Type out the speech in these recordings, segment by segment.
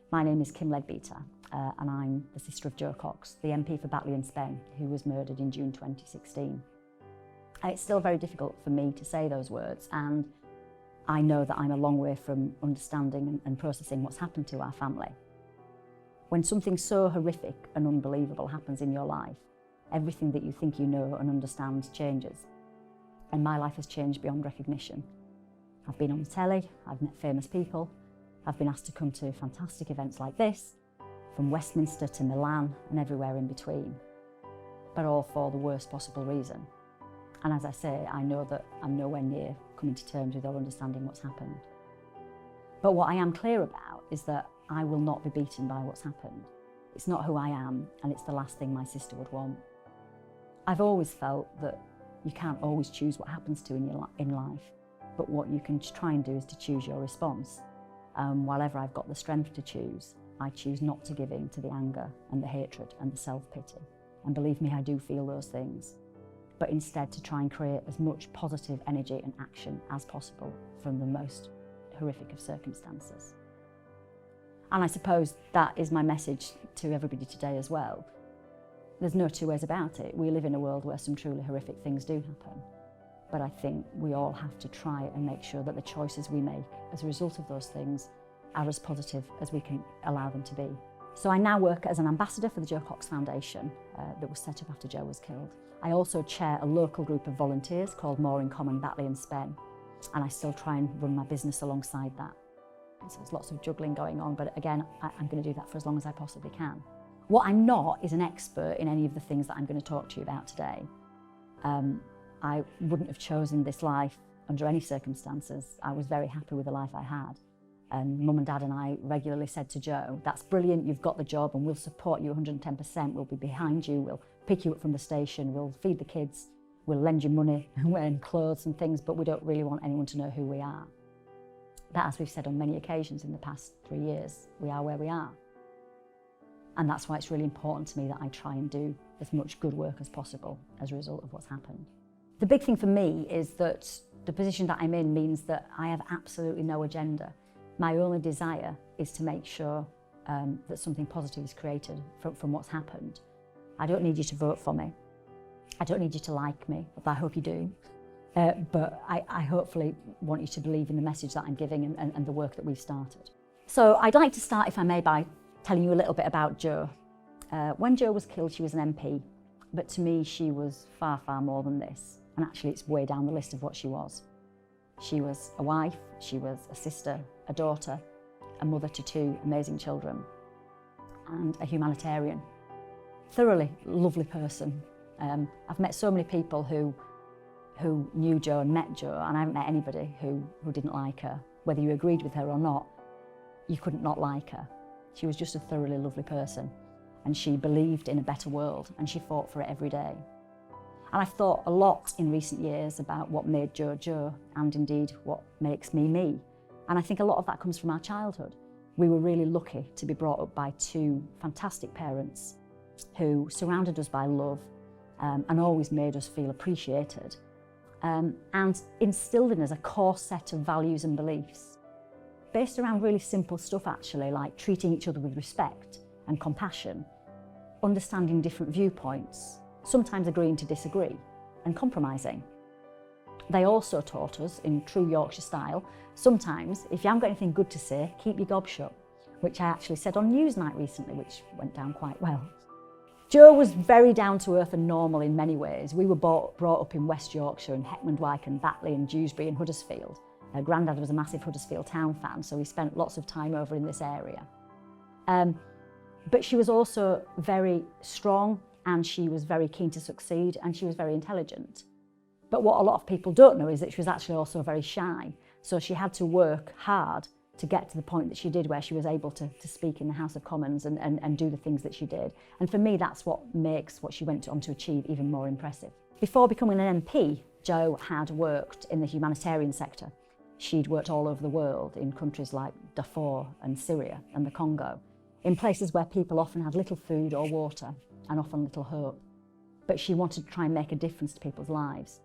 My name is Kim Leadbeater and I'm the sister of Jo Cox, the MP for Batley Spen, who was murdered in June 2016. It's still very difficult for me to say those words, and I know that I'm a long way from understanding and processing what's happened to our family. When something so horrific and unbelievable happens in your life, everything that you think you know and understand changes. And my life has changed beyond recognition. I've been on the telly, I've met famous people, I've been asked to come to fantastic events like this, from Westminster to Milan and everywhere in between, but all for the worst possible reason. And as I say, I know that I'm nowhere near coming to terms with or understanding what's happened. But what I am clear about is that I will not be beaten by what's happened. It's not who I am, and it's the last thing my sister would want. I've always felt that you can't always choose what happens to you in life, but what you can try and do is to choose your response. Whilever I've got the strength to choose, I choose not to give in to the anger and the hatred and the self-pity. And believe me, I do feel those things. But instead to try and create as much positive energy and action as possible from the most horrific of circumstances. And I suppose that is my message to everybody today as well. There's no two ways about it. We live in a world where some truly horrific things do happen. But I think we all have to try and make sure that the choices we make as a result of those things are as positive as we can allow them to be. So I now work as an ambassador for the Jo Cox Foundation that was set up after Jo was killed. I also chair a local group of volunteers called More in Common Batley Spen, and I still try and run my business alongside that. So there's lots of juggling going on, but again, I'm going to do that for as long as I possibly can. What I'm not is an expert in any of the things that I'm going to talk to you about today. I wouldn't have chosen this life under any circumstances. I was very happy with the life I had. And Mum and Dad and I regularly said to Jo, that's brilliant, you've got the job and we'll support you 110%, we'll be behind you, we'll pick you up from the station, we'll feed the kids, we'll lend you money and clothes and things, but we don't really want anyone to know who we are. But as we've said on many occasions in the past 3 years, we are where we are. And that's why it's really important to me that I try and do as much good work as possible as a result of what's happened. The big thing for me is that the position that I'm in means that I have absolutely no agenda. My only desire is to make sure that something positive is created from what's happened. I don't need you to vote for me. I don't need you to like me, but I hope you do. But I hopefully want you to believe in the message that I'm giving and the work that we've started. So I'd like to start, if I may, by telling you a little bit about Jo. When Jo was killed, she was an MP, but to me, she was far, far more than this. And actually, it's way down the list of what she was. She was a wife, she was a sister, a daughter, a mother to 2 amazing children, and a humanitarian. Thoroughly lovely person. I've met so many people who knew Jo and met Jo, and I haven't met anybody who didn't like her. Whether you agreed with her or not, you couldn't not like her. She was just a thoroughly lovely person, and she believed in a better world, and she fought for it every day. And I've thought a lot in recent years about what made Jo Jo, and indeed what makes me me. And I think a lot of that comes from our childhood. We were really lucky to be brought up by 2 fantastic parents who surrounded us by love and always made us feel appreciated, and instilled in us a core set of values and beliefs based around really simple stuff actually, like treating each other with respect and compassion, understanding different viewpoints, sometimes agreeing to disagree, and compromising. They also taught us, in true Yorkshire style, sometimes, if you haven't got anything good to say, keep your gob shut, which I actually said on Newsnight recently, which went down quite well. Jo was very down to earth and normal in many ways. We were brought up in West Yorkshire and Heckmondwike and Batley and Dewsbury and Huddersfield. Her granddad was a massive Huddersfield Town fan, so we spent lots of time over in this area. But she was also very strong, and she was very keen to succeed, and she was very intelligent. But what a lot of people don't know is that she was actually also very shy. So she had to work hard to get to the point that she did, where she was able to speak in the House of Commons and do the things that she did. And for me, that's what makes what she went on to achieve even more impressive. Before becoming an MP, Jo had worked in the humanitarian sector. She'd worked all over the world in countries like Darfur and Syria and the Congo, in places where people often had little food or water and often little hope. But she wanted to try and make a difference to people's lives.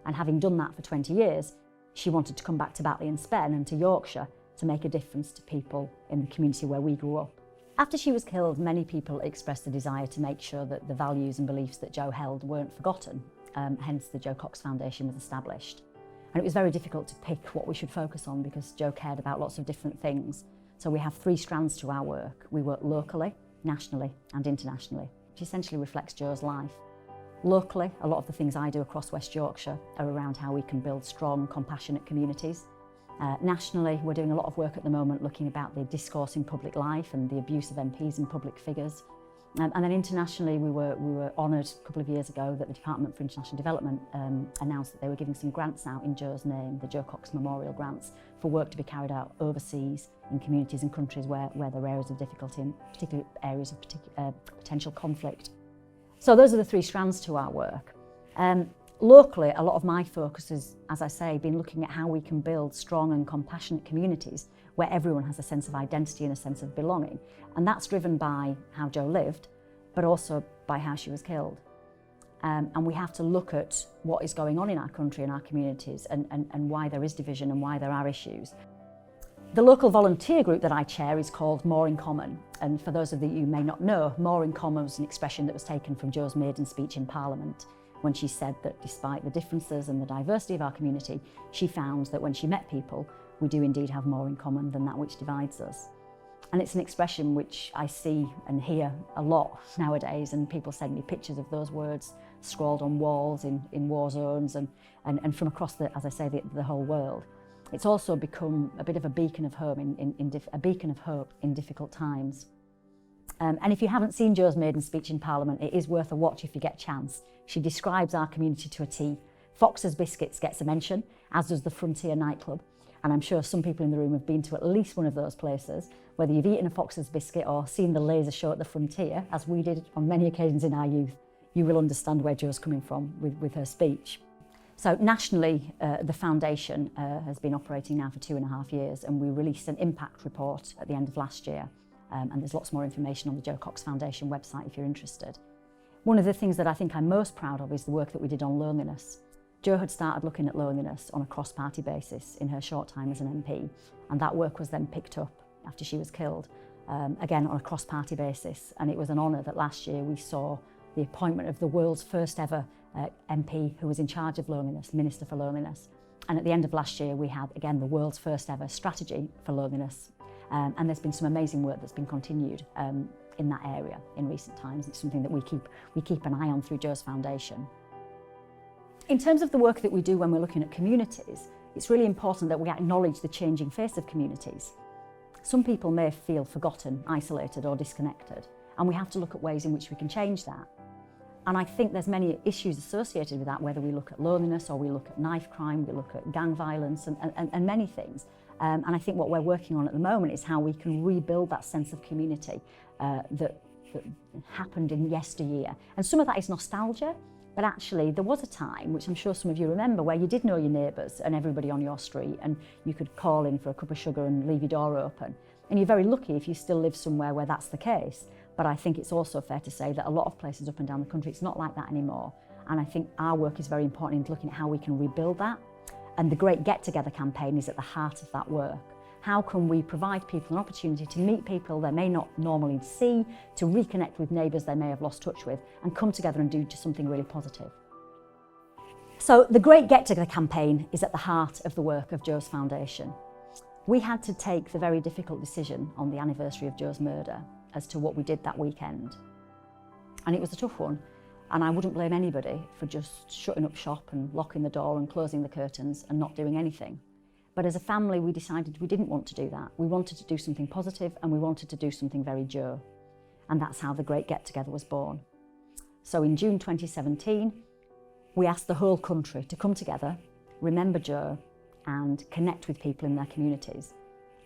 And having done that for 20 years, she wanted to come back to Batley Spen and to Yorkshire to make a difference to people in the community where we grew up. After she was killed, many people expressed the desire to make sure that the values and beliefs that Jo held weren't forgotten, hence the Jo Cox Foundation was established. And it was very difficult to pick what we should focus on because Jo cared about lots of different things. So we have 3 strands to our work. We work locally, nationally and internationally, which essentially reflects Jo's life. Locally, a lot of the things I do across West Yorkshire are around how we can build strong, compassionate communities. Nationally, we're doing a lot of work at the moment looking about the discourse in public life and the abuse of MPs and public figures. And then internationally, we were honoured a couple of years ago that the Department for International Development announced that they were giving some grants out in Jo's name, the Jo Cox Memorial Grants, for work to be carried out overseas in communities and countries where there are areas of difficulty, and particularly areas of potential conflict. So those are the 3 strands to our work. Locally, a lot of my focus has, as I say, been looking at how we can build strong and compassionate communities where everyone has a sense of identity and a sense of belonging. And that's driven by how Jo lived, but also by how she was killed. And we have to look at what is going on in our country and our communities and why there is division and why there are issues. The local volunteer group that I chair is called More in Common. And for those of you who may not know, More in Common was an expression that was taken from Jo's maiden speech in Parliament, when she said that despite the differences and the diversity of our community, she found that when she met people, we do indeed have more in common than that which divides us. And it's an expression which I see and hear a lot nowadays, and people send me pictures of those words scrawled on walls in war zones and from across as I say, the whole world. It's also become a bit of a beacon of hope in difficult times. And if you haven't seen Jo's maiden speech in Parliament, it is worth a watch if you get a chance. She describes our community to a T. Fox's Biscuits gets a mention, as does the Frontier nightclub. And I'm sure some people in the room have been to at least one of those places. Whether you've eaten a Fox's Biscuit or seen the laser show at the Frontier, as we did on many occasions in our youth, you will understand where Jo's coming from with her speech. So nationally, the foundation has been operating now for 2.5 years, and we released an impact report at the end of last year. And there's lots more information on the Jo Cox Foundation website if you're interested. One of the things that I think I'm most proud of is the work that we did on loneliness. Jo had started looking at loneliness on a cross-party basis in her short time as an MP, and that work was then picked up after she was killed, again on a cross-party basis. And it was an honour that last year we saw the appointment of the world's first ever MP who was in charge of loneliness, Minister for Loneliness. And at the end of last year we had, again, the world's first ever strategy for loneliness. And there's been some amazing work that's been continued in that area in recent times. It's something that we keep an eye on through Jo's Foundation. In terms of the work that we do when we're looking at communities, it's really important that we acknowledge the changing face of communities. Some people may feel forgotten, isolated or disconnected, and we have to look at ways in which we can change that. And I think there's many issues associated with that, whether we look at loneliness or we look at knife crime, we look at gang violence and many things. And I think what we're working on at the moment is how we can rebuild that sense of community that happened in yesteryear. And some of that is nostalgia, but actually there was a time, which I'm sure some of you remember, where you did know your neighbours and everybody on your street, and you could call in for a cup of sugar and leave your door open. And you're very lucky if you still live somewhere where that's the case. But I think it's also fair to say that a lot of places up and down the country, it's not like that anymore. And I think our work is very important in looking at how we can rebuild that. And the Great Get Together campaign is at the heart of that work. How can we provide people an opportunity to meet people they may not normally see, to reconnect with neighbours they may have lost touch with, and come together and do something really positive? So the Great Get Together campaign is at the heart of the work of Jo's Foundation. We had to take the very difficult decision on the anniversary of Jo's murder as to what we did that weekend. And it was a tough one. And I wouldn't blame anybody for just shutting up shop and locking the door and closing the curtains and not doing anything. But as a family, we decided we didn't want to do that. We wanted to do something positive, and we wanted to do something very Jo. And that's how the Great Get Together was born. So in June 2017, we asked the whole country to come together, remember Jo, and connect with people in their communities.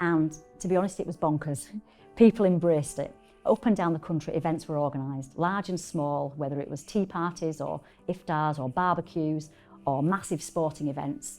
And to be honest, it was bonkers. People embraced it. Up and down the country, events were organised, large and small, whether it was tea parties or iftars or barbecues or massive sporting events.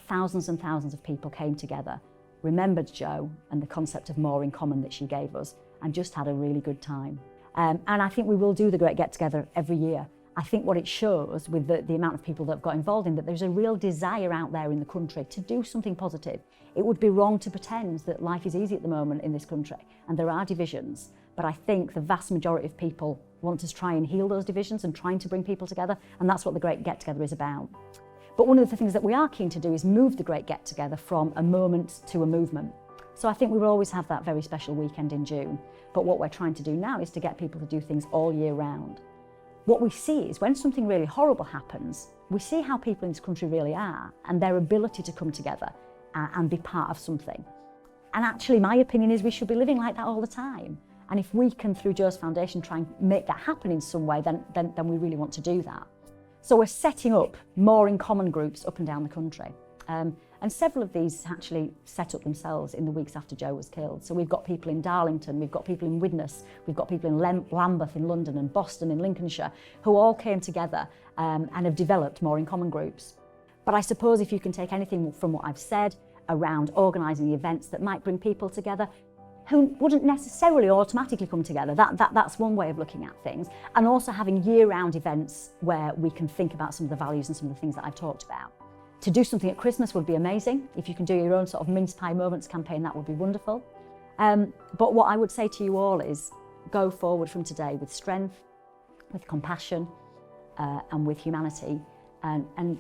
Thousands and thousands of people came together, remembered Jo and the concept of more in common that she gave us, and just had a really good time. And I think we will do the Great Get Together every year. I think what it shows with the amount of people that have got involved in that, there's a real desire out there in the country to do something positive. It would be wrong to pretend that life is easy at the moment in this country, and there are divisions, but I think the vast majority of people want to try and heal those divisions and trying to bring people together, and that's what the Great Get Together is about. But one of the things that we are keen to do is move the Great Get Together from a moment to a movement. So I think we will always have that very special weekend in June, but what we're trying to do now is to get people to do things all year round. What we see is when something really horrible happens, we see how people in this country really are and their ability to come together and be part of something. And actually, my opinion is we should be living like that all the time. And if we can, through Jo's Foundation, try and make that happen in some way, then we really want to do that. So we're setting up more in common groups up and down the country. And several of these actually set up themselves in the weeks after Jo was killed. So we've got people in Darlington, we've got people in Widnes, we've got people in Lambeth in London and Boston in Lincolnshire, who all came together and have developed more in common groups. But I suppose if you can take anything from what I've said around organising the events that might bring people together who wouldn't necessarily automatically come together, that's one way of looking at things. And also having year-round events where we can think about some of the values and some of the things that I've talked about. To do something at Christmas would be amazing. If you can do your own sort of mince pie moments campaign, that would be wonderful. But what I would say to you all is go forward from today with strength, with compassion, and with humanity, and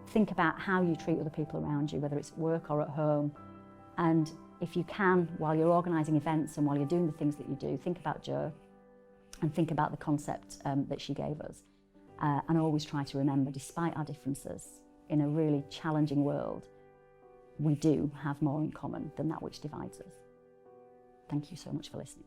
think about how you treat other people around you, whether it's at work or at home. And if you can, while you're organising events and while you're doing the things that you do, think about Jo and think about the concept that she gave us. And always try to remember, despite our differences, in a really challenging world, we do have more in common than that which divides us. Thank you so much for listening.